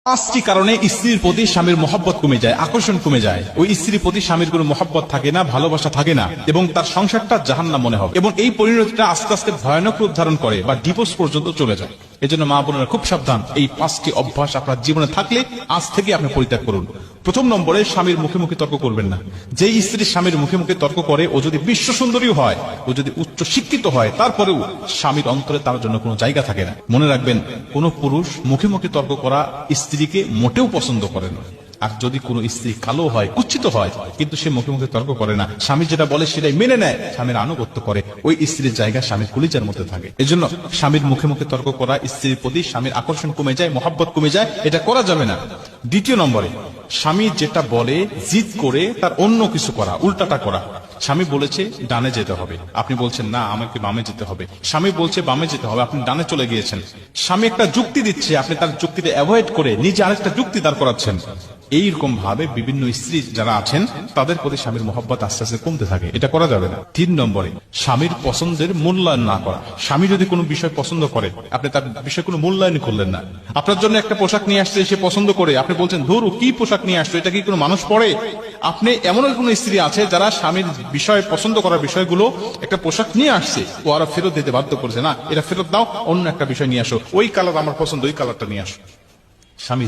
পাঁচটি কারণে স্ত্রীর প্রতি স্বামীর মহব্বত কমে যায়, আকর্ষণ কমে যায়। ওই স্ত্রীর প্রতি স্বামীর কোনো মহব্বত থাকে না, ভালোবাসা থাকে না, এবং তার সংসারটা জাহান্নাম মনে হবে, এবং এই পরিণতিটা আস্তে আস্তে ভয়ানক রূপ ধারণ করে বা ডিভোর্স পর্যন্ত চলে যায়। এজন্য মা বোনেরা খুব সাবধান, এই পাঁচটি অভ্যাস আপনার জীবনে থাকলে আজ থেকে আপনি পরিত্যাগ করুন। প্রথম নম্বরে, স্বামীর মুখে মুখে তর্ক করবেন না। যেই স্ত্রী স্বামীর মুখে মুখে তর্ক করে, ও যদি বিশ্ব সুন্দরী হয়, ও যদি উচ্চ শিক্ষিত হয়, তারপরেও স্বামীর অন্তরে তার জন্য কোনো জায়গা থাকে না। মনে রাখবেন, কোন পুরুষ মুখে মুখে তর্ক করা স্ত্রীকে মোটেও পছন্দ করে না। আর যদি কোনো স্ত্রী কালো হয়, কুচ্ছিত হয়, কিন্তু সে মুখে মুখে তর্ক করে না, স্বামী যেটা বলে সেটাই মেনে নেয়, স্বামীর আনুগত্য করে, ওই স্ত্রীর জায়গা স্বামীর কলিজার মধ্যে থাকে। এজন্য স্বামীর মুখে মুখে তর্ক করা স্ত্রীর প্রতি স্বামীর আকর্ষণ কমে যায়, মহব্বত কমে যায়, এটা করা যাবে না। দ্বিতীয় নম্বরে, স্বামী যেটা বলে জিদ করে তার অন্য কিছু করা, উল্টাটা করা। স্বামী বলেছে ডানে যেতে হবে, আপনি বলছেন না আমাকে বামে যেতে হবে। স্বামী বলছে বামে যেতে হবে, আপনি ডানে চলে গিয়েছেন। স্বামী একটা যুক্তি দিচ্ছে, আপনি তার যুক্তিটা অ্যাভয়েড করে নিজে আরেকটা যুক্তি দাঁড় করাচ্ছেন। এইরকম ভাবে বিভিন্ন স্ত্রী যারা আছেন, তাদের প্রতি স্বামীর মহব্বত আস্তে আস্তে কমতে থাকে, এটা করা যাবে না। তিন নম্বরে, স্বামীর পছন্দের মূল্যায়ন না করা। স্বামী যদি কোনো বিষয় পছন্দ করে, আপনি তার বিষয়ে কোনো মূল্যায়ন করলেন না। আপনার জন্য একটা পোশাক নিয়ে আসছে, সে পছন্দ করে, আপনি বলছেন ধরু কি পোশাক নিয়ে আসছো, এটা কি কোনো মানুষ পরে? আপনি এমন কোন স্ত্রী আছে যারা স্বামীর বিষয় পছন্দ করার বিষয়গুলো, একটা পোশাক নিয়ে আসছে, ও আরো ফেরত দিতে বাধ্য করছে, না এটা ফেরত দাও, অন্য একটা বিষয় নিয়ে আসো, ওই কালার আমার পছন্দ, ওই কালারটা নিয়ে আসো। স্বামী